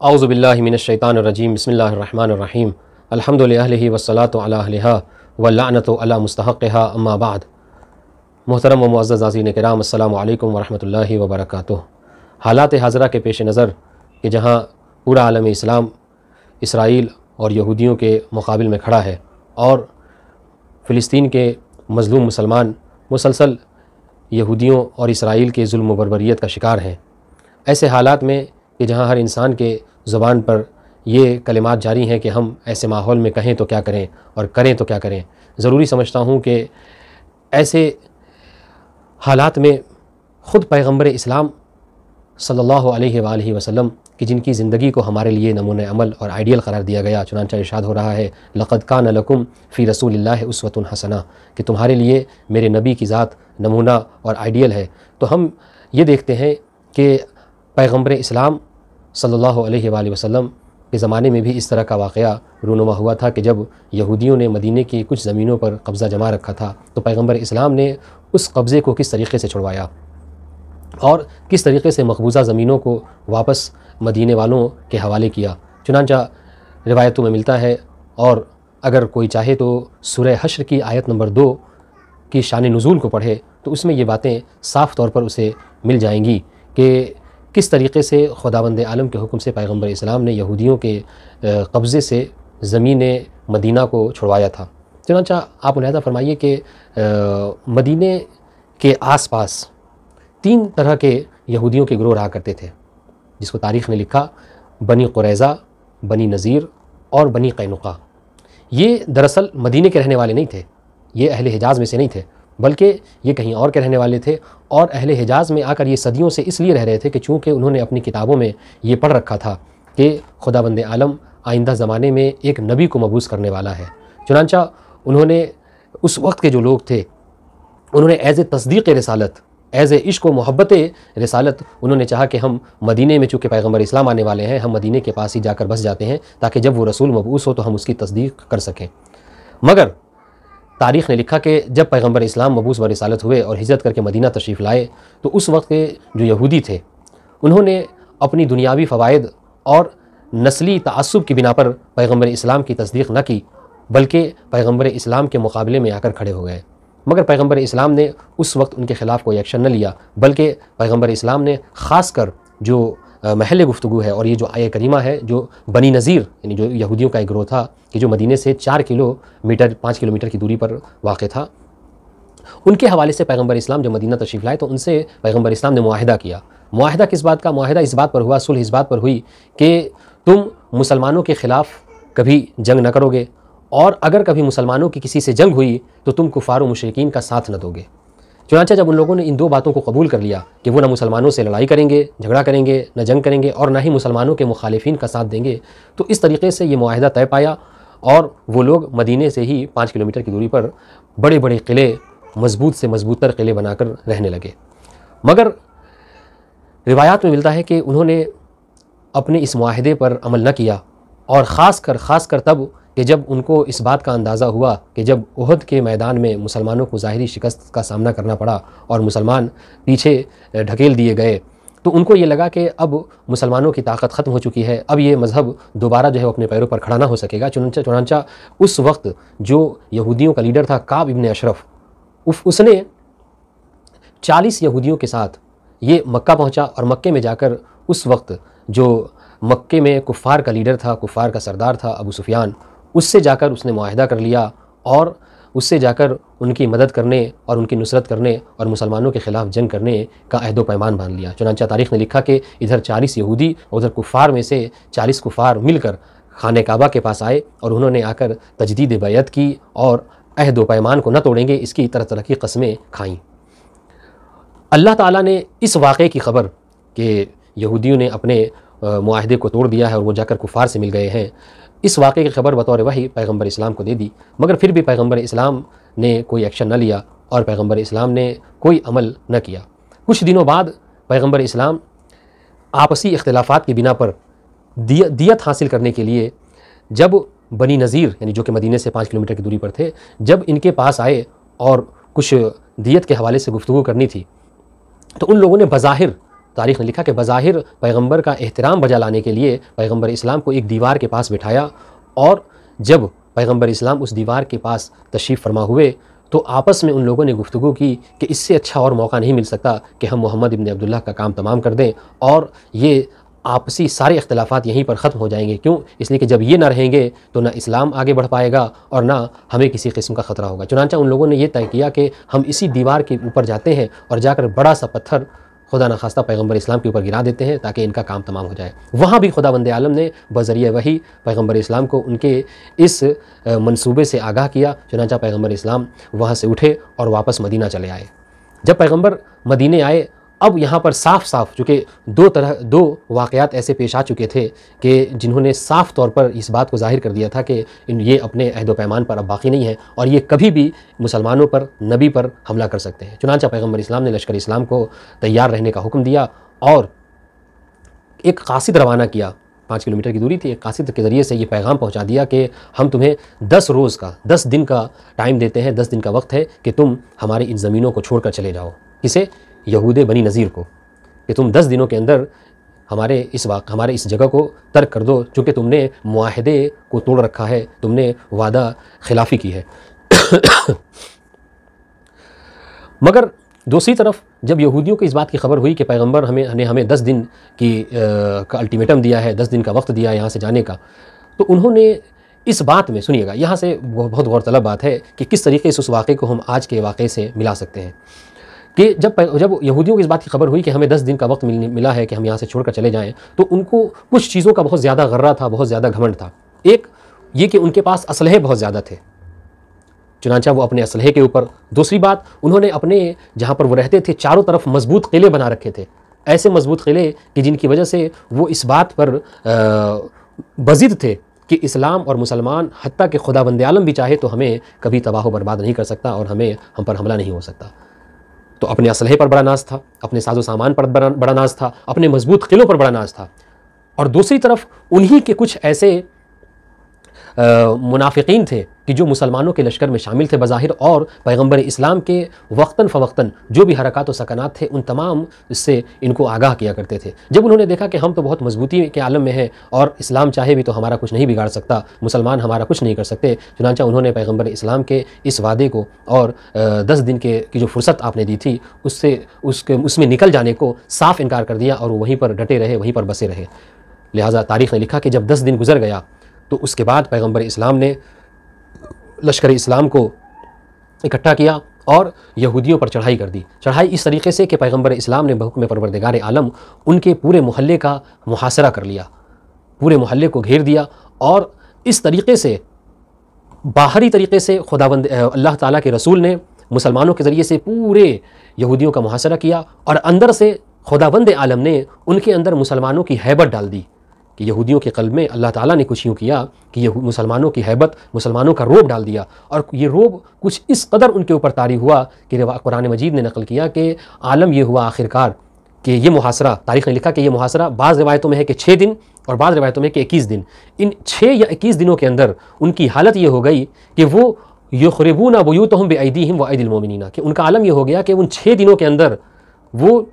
औज़ुबिल्लाहि मिनश्शैतानिर्रजीम बिस्मिल्लाहिर्रहमानिर्रहीम अल्हम्दुलिल्लाहि अहलिही वस्सलातु अला अहलिहा वल्लअनतु अला मुस्तहक़िहा अम्मा बाद। मोहतरम व मुअज़्ज़ज़ नाज़रीन किराम, अस्सलामु अलैकुम व रहमतुल्लाहि व बरकातुहू। हालात हाज़िरा के पेश नज़र कि जहाँ पूरा आलम इस्लाम इसराइल और यहूदियों के मुकाबिल में खड़ा है और फ़िलिस्तीन के मज़लूम मुसलमान मुसलसल यहूदियों और इसराइल के जुल्म व बर्बरियत का शिकार हैं, ऐसे हालात में कि जहाँ हर इंसान के ज़ुबान पर ये कलिमात जारी हैं कि हम ऐसे माहौल में कहें तो क्या करें और करें तो क्या करें, ज़रूरी समझता हूँ कि ऐसे हालात में ख़ुद पैगम्बर इस्लाम सल्लल्लाहु अलैहि वसल्लम कि जिनकी ज़िंदगी को हमारे लिए नमूने अमल और आइडियल करार दिया गया, चुनांचा इरशाद हो रहा है लक़द कान लकुम फ़ी रसूलिल्लाहि उस्वतुन हसना, कि तुम्हारे लिए मेरे नबी की ज़ात नमूना और आइडियल है। तो हम ये देखते हैं कि पैगम्बर इस्लाम सल्लल्लाहु अलैहि वसल्लम के ज़माने में भी इस तरह का वाक़या रूनुमा हुआ था कि जब यहूदियों ने मदीने की कुछ ज़मीनों पर कब्ज़ा जमा रखा था तो पैगम्बर इस्लाम ने उस कब्ज़े को किस तरीक़े से छुड़वाया और किस तरीक़े से मकबूजा ज़मीनों को वापस मदीने वालों के हवाले किया। चुनांचा रिवायतों में मिलता है, और अगर कोई चाहे तो सूरह हश्र की आयत नंबर 2 की शान नुज़ूल को पढ़े तो उसमें ये बातें साफ़ तौर पर उसे मिल जाएंगी कि किस तरीक़े से खुदावंद आलम के हुक्म से पैगम्बर इस्लाम ने यहूदियों के कब्ज़े से ज़मीन मदीना को छुड़वाया था। चुनांचा आप मुलाहिज़ा फरमाइए कि मदीने के आसपास 3 तरह के यहूदियों के गिरोह रहा करते थे, जिसको तारीख़ ने लिखा बनी कुरैज़ा, बनी नज़ीर और बनी कैनुका। ये दरअसल मदीने के रहने वाले नहीं थे, ये अहले हिजाज़ में से नहीं थे, बल्कि ये कहीं और के रहने वाले थे और अहले हिजाज़ में आकर ये सदियों से इसलिए रह रहे थे कि चूँकि उन्होंने अपनी किताबों में ये पढ़ रखा था कि खुदाबंद आलम आइंदा ज़माने में एक नबी को मबूस करने वाला है। चुनांचा उन्होंने उस वक्त के जो लोग थे उन्होंने एज़ ए तस्दीक़ रिसालत, एज़ ए इश्क व मोहब्बत रिसालत उन्होंने चाहा कि हम मदीने में चूँकि पैगम्बर इस्लाम आने वाले हैं, हम मदीने के पास ही जाकर बस जाते हैं ताकि जब वो रसूल मबूस हो तो हम उसकी तस्दीक़ कर सकें। मगर तारीख़ ने लिखा कि जब पैगम्बर इस्लाम मबूस व रिसालत हुए और हिजरत करके मदीना तशरीफ़ लाए तो उस वक्त के जो यहूदी थे उन्होंने अपनी दुनियावी फ़वाइद और नस्ली तआस्सुब की बिना पर पैगम्बर इस्लाम की तस्दीक़ न की, बल्कि पैगम्बर इस्लाम के मुकाबले में आकर खड़े हो गए। मगर पैगम्बर इस्लाम ने उस वक्त उनके ख़िलाफ़ कोई एक्शन न लिया, बल्कि पैगम्बर इस्लाम ने ख़ास कर जो महल गुफ्तगू है और ये जो आय करीमा है, जो बनी नज़ीर यानी जो यहूदियों का एक गिरोह था कि जो मदीने से 5 किलोमीटर की दूरी पर वाक़ था, उनके हवाले से पैगम्बर इस्लाम जब मदीना तशरीफ़ लाए तो उनसे पैगम्बर इस्लाम ने मुआहिदा किया। मुआहिदा किस बात का? मुआहिदा इस बात पर हुआ, सुलह इस बात पर हुई कि तुम मुसलमानों के ख़िलाफ़ कभी जंग न करोगे और अगर कभी मुसलमानों की किसी से जंग हुई तो तुम कुफ़ार व मुशरिकीन का साथ न दोगे। चुनांचा जब उन लोगों ने इन 2 बातों को कबूल कर लिया कि वो ना मुसलमानों से लड़ाई करेंगे, झगड़ा करेंगे, न जंग करेंगे और ना ही मुसलमानों के मुखालिफिन का साथ देंगे, तो इस तरीके से ये मुआहिदा तय पाया और वो लोग मदीने से ही 5 किलोमीटर की दूरी पर बड़े बड़े किले, मजबूत से मजबूतर किले बनाकर रहने लगे। मगर रिवायात में मिलता है कि उन्होंने अपने इस मुआहिदे पर अमल न किया और ख़ास कर तब कि जब उनको इस बात का अंदाज़ा हुआ कि जब उहद के मैदान में मुसलमानों को ज़ाहिरी शिकस्त का सामना करना पड़ा और मुसलमान पीछे ढकेल दिए गए, तो उनको ये लगा कि अब मुसलमानों की ताकत ख़त्म हो चुकी है, अब ये मज़हब दोबारा जो है अपने पैरों पर खड़ा ना हो सकेगा। चुनांचा उस वक्त जो यहूदियों का लीडर था काब इब्न अशरफ, उसने 40 यहूदियों के साथ ये मक्का पहुँचा और मक्के में जाकर उस वक्त जो मक्के में कुफ़ार का लीडर था, कुफ़ार का सरदार था अबू सुफियान, उससे जाकर उसने मुआहिदा कर लिया और उससे जाकर उनकी मदद करने और उनकी नुसरत करने और मुसलमानों के ख़िलाफ़ जंग करने का अहद व पैमान बांध लिया। चुनांचा तारीख़ ने लिखा कि इधर 40 यहूदी और उधर कुफ़ार में से 40 कुफ़ार मिलकर खाने काबा के पास आए और उन्होंने आकर तजदीद बैअत की और अहद व पैमान को न तोड़ेंगे इसकी तरह तरह की कस्में खाईं। अल्लाह ताला ने इस वाक़े की ख़बर कि यहूदियों ने अपने मुआहिदे को तोड़ दिया है और वो जाकर कुफ़ार से मिल गए हैं, इस वाक़े की ख़बर बतौर वही पैगम्बर इस्लाम को दे दी। मगर फिर भी पैगम्बर इस्लाम ने कोई एक्शन न लिया और पैगम्बर इस्लाम ने कोई अमल न किया। कुछ दिनों बाद पैगम्बर इस्लाम आपसी इख्तिलाफ़ात की बिना पर दियत हासिल करने के लिए जब बनी नज़ीर यानी जो कि मदीने से 5 किलोमीटर की दूरी पर थे, जब इनके पास आए और कुछ दियत के हवाले से गुफ्तगू करनी थी तो उन लोगों ने बज़ाहिर तारीख़ ने लिखा कि बज़ाहिर पैगंबर का एहतराम बजा लाने के लिए पैगंबर इस्लाम को एक दीवार के पास बिठाया, और जब पैगंबर इस्लाम उस दीवार के पास तशरीफ़ फरमा हुए तो आपस में उन लोगों ने गुफ्तगू की कि इससे अच्छा और मौका नहीं मिल सकता कि हम मोहम्मद इब्न अब्दुल्लाह का काम तमाम कर दें और ये आपसी सारे इख्तिलाफ़ात यहीं पर ख़त्म हो जाएंगे। क्यों? इसलिए कि जब ये ना रहेंगे तो ना इस्लाम आगे बढ़ पाएगा और ना हमें किसी किस्म का ख़तरा होगा। चुनांचा उन लोगों ने ये तय किया कि हम इसी दीवार के ऊपर जाते हैं और जाकर बड़ा सा पत्थर खुदा न खास्ता पैगंबर इस्लाम के ऊपर गिरा देते हैं ताकि इनका काम तमाम हो जाए। वहाँ भी खुदावंद आलम ने बज़रिया वही पैगंबर इस्लाम को उनके इस मंसूबे से आगाह किया। चुनांचा पैगंबर इस्लाम वहाँ से उठे और वापस मदीना चले आए। जब पैगंबर मदीने आए, अब यहाँ पर साफ़ साफ़ चूँकि दो वाक़यात ऐसे पेश आ चुके थे कि जिन्होंने साफ़ तौर पर इस बात को ज़ाहिर कर दिया था कि ये अपने अहद व पैमान पर अब बाकी नहीं है और ये कभी भी मुसलमानों पर, नबी पर हमला कर सकते हैं। चुनांचा पैगंबर इस्लाम ने लश्कर इस्लाम को तैयार रहने का हुक्म दिया और एक कासिद रवाना किया। 5 किलोमीटर की दूरी थी। एक कासिद के ज़रिए से ये पैगाम पहुँचा दिया कि हम तुम्हें 10 रोज़ का, 10 दिन का टाइम देते हैं, 10 दिन का वक्त है कि तुम हमारी इन ज़मीनों को छोड़ कर चले जाओ। किसे? यहूदे बनी नज़ीर को, कि तुम 10 दिनों के अंदर हमारे इस जगह को तर्क कर दो, चूँकि तुमने मुआहदे को तोड़ रखा है, तुमने वादा खिलाफ़ी की है। मगर दूसरी तरफ जब यहूदियों को इस बात की खबर हुई कि पैगंबर हमें 10 दिन का अल्टीमेटम दिया है, 10 दिन का वक्त दिया है यहाँ से जाने का, तो उन्होंने इस बात में, सुनिएगा, यहाँ से बहुत गौरतलब बात है कि किस तरीके से उस वाक़े को हम आज के वाक़े से मिला सकते हैं कि जब यहूदियों को इस बात की खबर हुई कि हमें 10 दिन का वक्त मिला है कि हम यहाँ से छोड़कर चले जाएं, तो उनको कुछ चीज़ों का बहुत ज़्यादा गर्रा था, बहुत ज़्यादा घमंड था। एक ये कि उनके पास असलहे बहुत ज़्यादा थे, चुनांचा वो अपने असलहे के ऊपर। दूसरी बात, उन्होंने अपने जहाँ पर वो रहते थे चारों तरफ मजबूत किले बना रखे थे, ऐसे मजबूत किले कि जिनकी वजह से वो इस बात पर बज़िद थे कि इस्लाम और मुसलमान, हत्ता कि खुदावंद आलम भी चाहे तो हमें कभी तबाह बर्बाद नहीं कर सकता और हम पर हमला नहीं हो सकता। तो अपने असलहे पर बड़ा नाज था, अपने साजो सामान पर बड़ा नाज था, अपने मजबूत किलों पर बड़ा नाज था। और दूसरी तरफ उन्हीं के कुछ ऐसे मुनाफिकीन थे कि जो मुसलमानों के लश्कर में शामिल थे बज़ाहिर, और पैगंबर इस्लाम के वक्तन फ़वक्तन जो भी हरकत व सकनात थे उन तमाम इससे इनको आगाह किया करते थे। जब उन्होंने देखा कि हम तो बहुत मजबूती के आलम में हैं और इस्लाम चाहे भी तो हमारा कुछ नहीं बिगाड़ सकता, मुसलमान हमारा कुछ नहीं कर सकते, चुनांचा उन्होंने पैगंबर इस्लाम के इस वादे को और 10 दिन की जो फुर्सत आपने दी थी उसमें निकल जाने को साफ़ इनकार कर दिया और वो वहीं पर डटे रहे, वहीं पर बसे रहे। लिहाजा तारीख़ ने लिखा कि जब 10 दिन गुजर गया तो उसके बाद पैगंबर इस्लाम ने लश्कर इस्लाम को इकट्ठा किया और यहूदियों पर चढ़ाई कर दी। चढ़ाई इस तरीके से कि पैगंबर इस्लाम ने बहुक्म परवरदिगार आलम उनके पूरे मोहल्ले का मुहासरा कर लिया, पूरे मोहल्ले को घेर दिया और इस तरीके से बाहरी तरीके से खुदावंद अल्लाह ताला के रसूल ने मुसलमानों के ज़रिए से पूरे यहूदियों का मुहासरा किया और अंदर से खुदावंद आलम ने उनके अंदर मुसलमानों की हैबत डाल दी कि यहूदियों के क़ल्ब में अल्लाह ताला ने कुछ यूँ किया कि ये मुसलमानों की हैबत, मुसलमानों का रोब डाल दिया। और ये रोब कुछ इस कदर उनके ऊपर तारी हुआ कि कुरान मजीद ने नकल किया कि आलम ये हुआ आखिरकार कि ये मुहासरा, तारीख़ ने लिखा कि ये मुहासरा बाज़ रिवायतों में है कि 6 दिन और बाज़ रिवायतों में कि 21 दिन। इन 6 या 21 दिनों के अंदर उनकी हालत ये हो गई कि वो युख़रिबूना बुयूतहुम बिअयदीहिम व अयदिल मोमिनीना, कि उनका आलम ये हो गया कि उन 6 दिनों के अंदर वो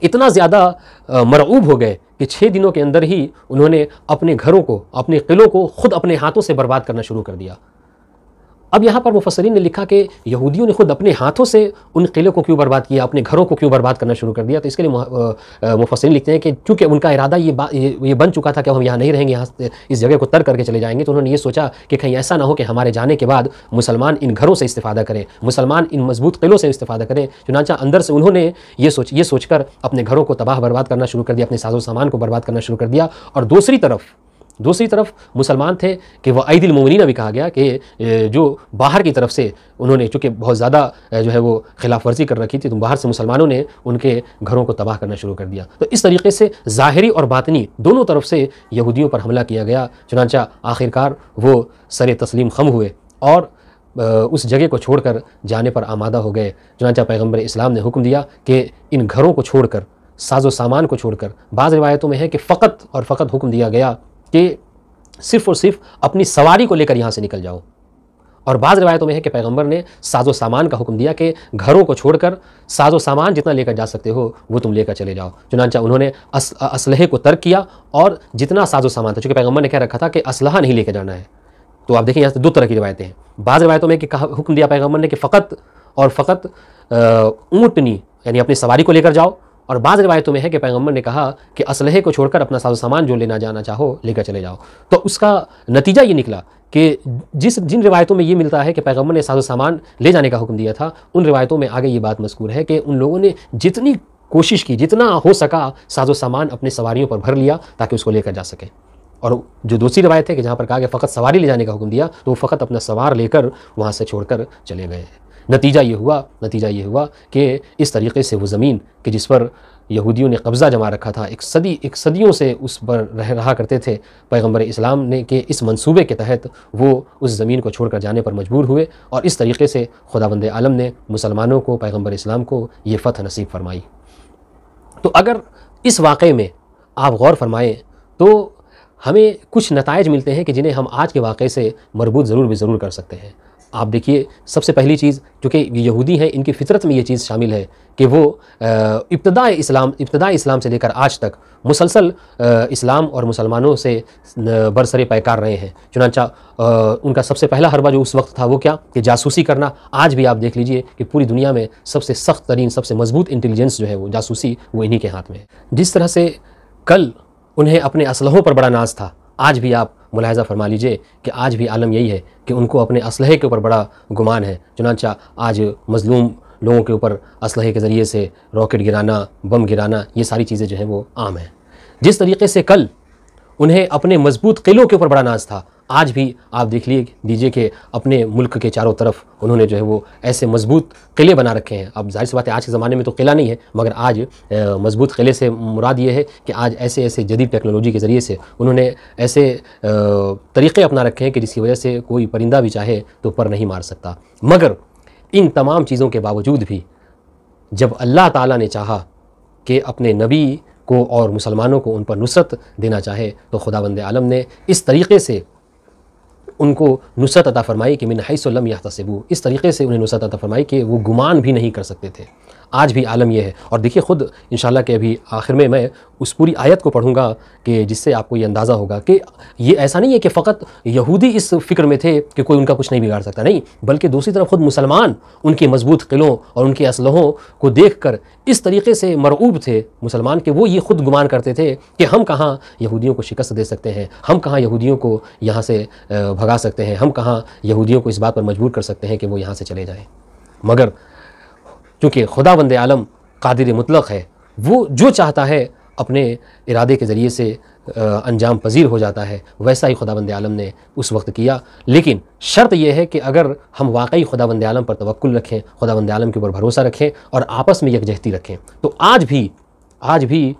इतना ज़्यादा मरऊब हो गए कि 6 दिनों के अंदर ही उन्होंने अपने घरों को, अपने किलों को खुद अपने हाथों से बर्बाद करना शुरू कर दिया। अब यहाँ पर मुफस्सिरीन ने लिखा कि यहूदियों ने खुद अपने हाथों से उन किलों को क्यों बर्बाद किया, अपने घरों को क्यों बर्बाद करना शुरू कर दिया। तो इसके लिए मुफस्सिरीन लिखते हैं कि चूँकि उनका इरादा ये बन चुका था कि हम यहाँ नहीं रहेंगे, यहाँ इस जगह को तर्क करके चले जाएंगे, तो उन्होंने ये सोचा कि कहीं ऐसा ना हो कि हमारे जाने के बाद मुसलमान इन घरों से इस्तेफ़ादा करें, मुसलमान इन मजबूत किलों से इस्तेफ़ादा करें। चुनांचा अंदर से उन्होंने ये सोचकर अपने घरों को तबाह बर्बाद करना शुरू कर दिया, अपने साजो सामान को बर्बाद करना शुरू कर दिया। और दूसरी तरफ मुसलमान थे कि वह अयदिल मोमिनीना भी कहा गया कि जो बाहर की तरफ से उन्होंने चूँकि बहुत ज़्यादा जो है वो खिलाफ वर्जी कर रखी थी, तो बाहर से मुसलमानों ने उनके घरों को तबाह करना शुरू कर दिया। तो इस तरीके से ज़ाहिरी और बातनी दोनों तरफ से यहूदियों पर हमला किया गया। चुनांचा आखिरकार वो सरे तस्लीम खम हुए और उस जगह को छोड़कर जाने पर आमादा हो गए। चुनांचा पैगंबर इस्लाम ने हुक्म दिया कि इन घरों को छोड़कर, साजो सामान को छोड़कर, बाज़ रिवायतों में है कि फ़कत हुक्म दिया गया कि सिर्फ़ और सिर्फ अपनी सवारी को लेकर यहाँ से निकल जाओ और बाज़ रिवायतों में है कि पैगंबर ने साजो सामान का हुक्म दिया कि घरों को छोड़कर साजो सामान जितना लेकर जा सकते हो वो तुम लेकर चले जाओ। चुनांचा उन्होंने असलहे को तर्क किया और जितना साजो सामान था, चूँकि पैगंबर ने कह रखा था कि असलहा नहीं लेकर जाना है। तो आप देखें यहाँ से दो तरह की रिवायतें हैं। बाज़ रिवायतों में कि हुक्म दिया पैगंबर ने कि फ़कत और फ़कत ऊँटनी यानी अपनी सवारी को लेकर जाओ, और बाज़ रिवायतों में है कि पैगंबर ने कहा कि असलहे को छोड़कर अपना साजो सामान जो लेना जाना चाहो लेकर चले जाओ। तो उसका नतीजा ये निकला कि जिन रिवायतों में ये मिलता है कि पैगंबर ने साजो सामान ले जाने का हुक्म दिया था, उन रिवायतों में आगे ये बात मज़कूर है कि उन लोगों ने जितनी कोशिश की, जितना हो सका साजो सामान अपने सवारियों पर भर लिया ताकि उसको लेकर जा सके। और जो दूसरी रिवायत है कि जहाँ पर कहा कि फ़कत सवारी ले जाने का हुक्म दिया, तो वो फ़कत अपना सवार लेकर वहाँ से छोड़कर चले गए। नतीजा ये हुआ कि इस तरीके से वो ज़मीन कि जिस पर यहूदियों ने कब्ज़ा जमा रखा था, एक सदियों से उस पर रहा करते थे, पैगंबर इस्लाम ने के इस मंसूबे के तहत वो उस ज़मीन को छोड़कर जाने पर मजबूर हुए, और इस तरीके से खुदावंद आलम ने मुसलमानों को, पैगंबर इस्लाम को ये फ़तह नसीब फरमाई। तो अगर इस वाक़े में आप गौर फरमाएँ तो हमें कुछ नताइज मिलते हैं कि जिन्हें हम आज के वाक़े से मरबूत ज़रूर कर सकते हैं। आप देखिए, सबसे पहली चीज़, चूँकि ये यहूदी हैं, इनकी फ़ितरत में ये चीज़ शामिल है कि वो इब्तदा इस्लाम से लेकर आज तक मुसलसल इस्लाम और मुसलमानों से बरसरे पैकार रहे हैं। चुनांचा उनका सबसे पहला हरबा जो उस वक्त था वो क्या, कि जासूसी करना। आज भी आप देख लीजिए कि पूरी दुनिया में सबसे सख्त तरीन, सबसे मजबूत इंटेलिजेंस जो है वो जासूसी, वो इन्हीं के हाथ में है। जिस तरह से कल उन्हें अपने असलहों पर बड़ा नाज था, आज भी आप मुलाहिज़ा फरमा लीजिए कि आज भी आलम यही है कि उनको अपने असलहे के ऊपर बड़ा गुमान है। चुनांचा आज मज़लूम लोगों के ऊपर असलहे के ज़रिए से रॉकेट गिराना, बम गिराना, ये सारी चीज़ें जो हैं वो आम हैं। जिस तरीके से कल उन्हें अपने मजबूत किलों के ऊपर बड़ा नाज था, आज भी आप देख लीजिए कि अपने मुल्क के चारों तरफ उन्होंने जो है वो ऐसे मजबूत किले बना रखे हैं। अब जाहिर सी बात है, आज के ज़माने में तो किला नहीं है, मगर आज मजबूत किले से मुराद ये है कि आज ऐसे जदीद टेक्नोलॉजी के ज़रिए से उन्होंने ऐसे तरीक़े अपना रखे हैं कि जिसकी वजह से कोई परिंदा भी चाहे तो पर नहीं मार सकता। मगर इन तमाम चीज़ों के बावजूद भी जब अल्लाह ताला ने चाहा कि अपने नबी को और मुसलमानों को उन पर नुसरत देना चाहे, तो खुदावंद आलम ने इस तरीक़े से उनको नुसरत अता फरमाई कि मिन हैसु लम यहतसिबू, इस तरीके से उन्हें नुसरत अता फरमाई कि वो गुमान भी नहीं कर सकते थे। आज भी आलम यह है। और देखिए खुद इंशाअल्लाह के अभी आखिर में मैं उस पूरी आयत को पढ़ूँगा कि जिससे आपको ये अंदाज़ा होगा कि ये ऐसा नहीं है कि फ़कत यहूदी इस फ़िक्र में थे कि कोई उनका कुछ नहीं बिगाड़ सकता, नहीं, बल्कि दूसरी तरफ खुद मुसलमान उनके मजबूत किलों और उनके असलहों को देख कर इस तरीके से मरऊब थे मुसलमान कि वो ये खुद गुमान करते थे कि हम कहाँ यहूदियों को शिकस्त दे सकते हैं, हम कहाँ यहूदियों को यहाँ से भगा सकते हैं, हम कहाँ यहूदियों को इस बात पर मजबूर कर सकते हैं कि वो यहाँ से चले जाएँ। मगर चूँकि खुदावंद आलम कादिर मुतलक है, वो जो चाहता है अपने इरादे के ज़रिए से अंजाम पजीर हो जाता है, वैसा ही खुदावंद आलम ने उस वक्त किया। लेकिन शर्त यह है कि अगर हम वाकई खुदावंद आलम पर तवक्कुल रखें, खुदावंद आलम के ऊपर भरोसा रखें और आपस में यकजहती रखें, तो आज भी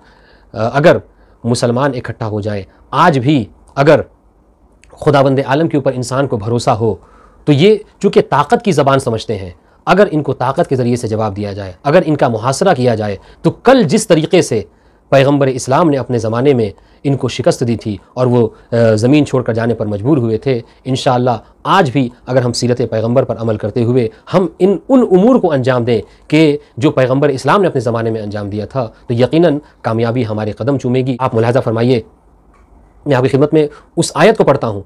अगर मुसलमान इकट्ठा हो जाएं, आज भी अगर खुदावंद आलम के ऊपर इंसान को भरोसा हो, तो ये चूँकि ताकत की ज़बान समझते हैं, अगर इनको ताकत के ज़रिए से जवाब दिया जाए, अगर इनका मुहासरा किया जाए, तो कल जिस तरीके से पैगंबर इस्लाम ने अपने ज़माने में इनको शिकस्त दी थी और वो ज़मीन छोड़कर जाने पर मजबूर हुए थे, इंशाअल्लाह आज भी अगर हम सीरत पैगंबर पर अमल करते हुए हम उन उमूर को अंजाम दें कि जो पैगंबर इस्लाम ने अपने ज़माने में अंजाम दिया था, तो यकीनन कामयाबी हमारे कदम चूमेगी। आप मुलाहिज़ा फरमाइए, मैं आपकी खिदमत में उस आयत को पढ़ता हूँ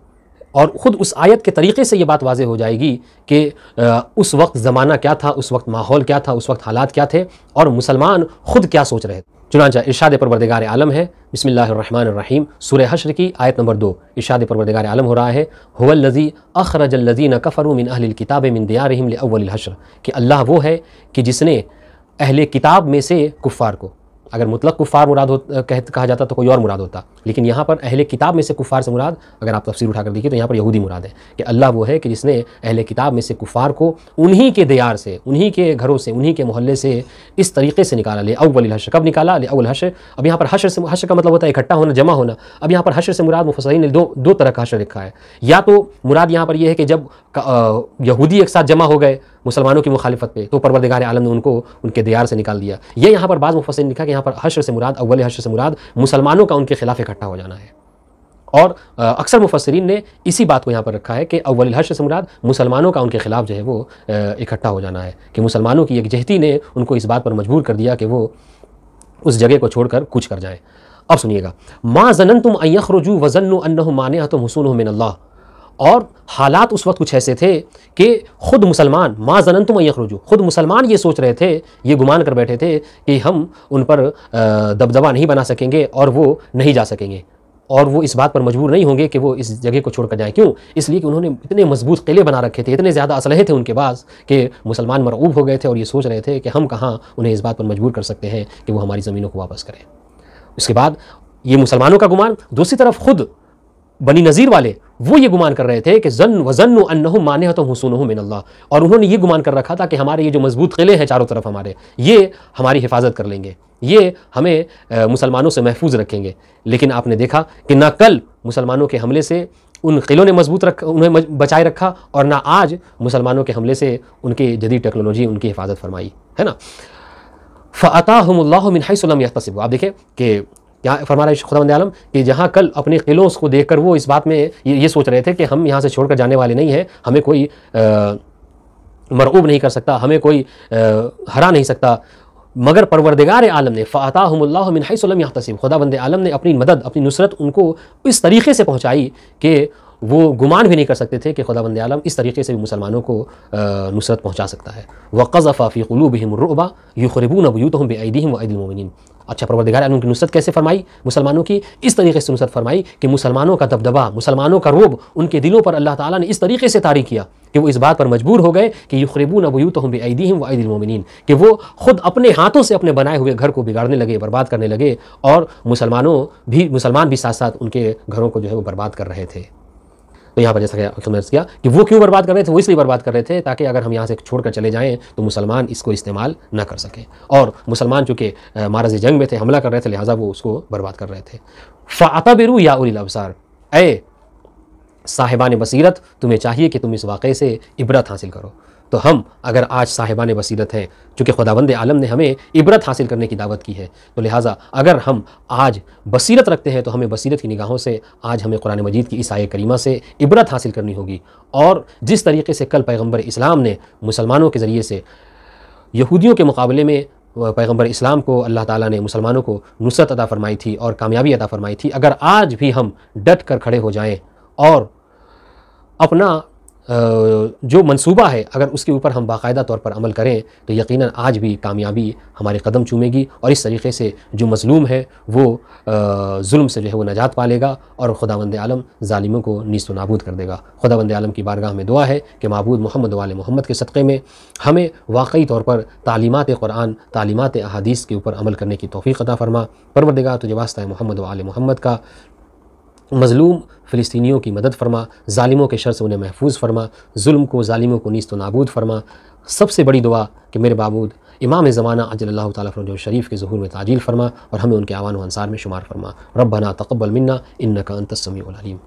और ख़ुद उस आयत के तरीक़े से ये बात वाज़े हो जाएगी कि उस वक्त ज़माना क्या था, उस वक्त माहौल क्या था, उस वक्त हालात क्या थे और मुसलमान ख़ुद क्या सोच रहे थे। चुनांचा इरशाद परवरदिगार आलम है, बिस्मिल्लाहिर्रहमानिर्रहीम, सूरह हश्र की आयत नंबर 2। इरशाद परवरदिगार आलम हो रहा है, हुवल्लज़ी अख़रजल्लज़ीना कफ़रू मिन अहलिल किताबि मिन दियारिहिम लिअव्वलिल हश्र, कि अल्लाह वो है कि जिसने अहले किताब में से कुफ़ार को, अगर मुतलक कुफ़ार मुराद कहा जाता तो कोई और मुराद होता, लेकिन यहाँ पर अहले किताब में से कुफ़ार से मुराद, अगर आप तफसीर उठाकर देखिए तो यहाँ पर यहूदी मुराद है कि अल्लाह वो है कि जिसने अहले किताब में से कुफ़ार को उन्हीं के दियार से, उन्हीं के घरों से, उन्हीं के मोहल्ले से इस तरीके से निकाला। ले अव्वलिल हश्र, कब निकाला? ले अव्वल हश्र। अब यहाँ पर हश्र का मतलब होता है इकट्ठा होना, जमा होना। अब यहाँ पर हश्र से मुराद मुफस्सिरीन ने दो तरह का हश्र लिखा है। या तो मुराद यहाँ पर यह है कि जब यहूदी एक साथ जमा हो गए मुसलमानों की मुखालिफत पे, तो परवरदिगार आलम ने उनको उनके दियार से निकाल दिया। ये यहाँ पर बाज़ मुफस्सिरीन ने लिखा कि यहाँ पर हश्र से मुराद, अव्वल हश्र से मुराद मुसलमानों का उनके खिलाफ इकट्ठा हो जाना है। और अक्सर मुफस्सिरीन ने इसी बात को यहाँ पर रखा है कि अव्वल हश्र से मुराद मुसलमानों का उनके ख़िलाफ़ जो है वो इकट्ठा हो जाना है, कि मुसलमानों की यकजहती ने उनको इस बात पर मजबूर कर दिया कि वो उस जगह को छोड़कर कूच कर जाएँ। अब सुनिएगा, मा ज़ननतुम अन यख़रुजू व ज़न्नु अन्नहुम मानिअतुहुम हुसूनुहुम मिनल्लाह, और हालात उस वक्त कुछ ऐसे थे कि खुद मुसलमान, मा ज़ननतुम अन यख़रुजू, खुद मुसलमान ये सोच रहे थे, ये गुमान कर बैठे थे कि हम उन पर दबदबा नहीं बना सकेंगे और वो नहीं जा सकेंगे, और वो इस बात पर मजबूर नहीं होंगे कि वो इस जगह को छोड़कर जाएं। क्यों? इसलिए कि उन्होंने इतने मजबूत किले बना रखे थे, इतने ज़्यादा असलहे थे उनके पास कि मुसलमान मरऊब हो गए थे और ये सोच रहे थे कि हम कहाँ उन्हें इस बात पर मजबूर कर सकते हैं कि वो हमारी ज़मीनों को वापस करें। उसके बाद ये मुसलमानों का गुमान, दूसरी तरफ खुद बनी नज़ीर वाले वो ये गुमान कर रहे थे कि ज़न्नु अन्नहुम मानिअतुहुम हुसूनुहुम मिनल्लाह, और उन्होंने ये गुमान कर रखा था कि हमारे ये जो मजबूत किले हैं चारों तरफ हमारे, ये हमारी हिफाजत कर लेंगे, ये हमें मुसलमानों से महफूज रखेंगे। लेकिन आपने देखा कि ना कल मुसलमानों के हमले से उन किलों ने उन्हें बचाए रखा, और ना आज मुसलमानों के हमले से उनके जदीद टेक्नोलॉजी उनकी हिफाजत फरमाई, है ना। फ़अताहुमुल्लाहु मिन हैसु लम यहतसिबू, आप देखें कि क्या फरमा रहा है खुदावंद आलम कि जहाँ कल अपने किलों को देखकर वो इस बात में ये सोच रहे थे कि हम यहाँ से छोड़कर जाने वाले नहीं हैं, हमें कोई मरऊब नहीं कर सकता, हमें कोई हरा नहीं सकता, मगर परवरदिगार आलम ने फ़अताहुमुल्लाहु मिन हैसु लम यहतसिब, खुदावंद आलम ने अपनी मदद, अपनी नुसरत उनको इस तरीके से पहुँचाई कि वो गुमान भी नहीं कर सकते थे कि खुदावंद आलम इस तरीके से भी मुसलमानों को नुसरत पहुँचा सकता है। वक़ज़फ़ फ़ी क़ुलूबिहिम रुअब युख़रिबून बुयूतहुम बिअयदीहिम व अयदिल मुमिनीन। अच्छा, परवरदिगार आलम की नुसरत कैसे फरमाई? मुसलमानों की इस तरीके से नुसरत फरमाई कि मुसलमानों का दबदबा, मुसलमानों का रोब उनके दिलों पर अल्लाह ताला ने इस तरीके से तारी किया कि वो इस बात पर मजबूर हो गए कि युख़रिबून बुयूतहुम बिअयदीहिम व अयदिल मुमिनीन, कि वो खुद अपने हाथों से अपने बनाए हुए घर को बिगाड़ने लगे, बर्बाद करने लगे, और मुसलमान भी साथ साथ उनके घरों को जो है वो बर्बाद कर रहे थे। तो यहाँ पर जैसा कि समझ किया कि वो क्यों बर्बाद कर रहे थे, वो इसलिए बर्बाद कर रहे थे ताकि अगर हम यहाँ से छोड़कर चले जाएं तो मुसलमान इसको इस्तेमाल ना कर सकें, और मुसलमान चूँकि मारज़ जंग में थे, हमला कर रहे थे, लिहाजा वो उसको बर्बाद कर रहे थे। फ़अतबिरू या उलिल अब्सार, ए साहिबान बसीरत, तुम्हें चाहिए कि तुम इस वाक़े से इबरत हासिल करो। तो हम अगर आज साहिबान बसीरत हैं, चूँकि खुदावंद आलम ने हमें इबरत हासिल करने की दावत की है, तो लिहाजा अगर हम आज बसीरत रखते हैं तो हमें बसीरत की निगाहों से आज हमें कुरान मजीद की इस आयत करीमा से इबरत हासिल करनी होगी। और जिस तरीके से कल पैगम्बर इस्लाम ने मुसलमानों के ज़रिए से यहूदियों के मुकाबले में पैगम्बर इस्लाम को अल्लाह ताला ने मुसलमानों को नुसरत अता फ़रमाई थी और कामयाबी अता फ़रमाई थी, अगर आज भी हम डट कर खड़े हो जाएँ और अपना जो मंसूबा है अगर उसके ऊपर हम बाकायदा तौर पर अमल करें तो यकीनन आज भी कामयाबी हमारे कदम चूमेगी, और इस तरीके से जो मज़लूम है वो जुल्म से जो है वो नजात पा लेगा और खुदावंद आलम ज़ालिमों को नीस्त नाबूद कर देगा। खुदावंद आलम की बारगाह में दुआ है कि माबूद मोहम्मद वाले मोहम्मद के सदक़े में हमें वाकई तौर पर तालीमात कुरान, तालीमात अहादीस के ऊपर अमल करने की तौफ़ीक़ अता फ़रमा। परवरदिगार तुझे वास्ता है मोहम्मद वाले मोहम्मद का, मज़लूम फ़िलिस्तीनियों की मदद फरमा, ज़ालिमों के शर से उन्हें महफूज फरमा, जुल्म को, ज़ालिमों को नीस्त नाबूद फरमा। सबसे बड़ी दुआ कि मेरे बाबूद इमाम ज़माना अजलल्लाहु ताला फ़रजहु शरीफ के ज़ुहूर में ताजील फरमा और हमें उनके आवान व अंसार में शुमार फरमा। रब्बना तक़ब्बल मिन्ना इन्नका अंतस समीउल अलीम।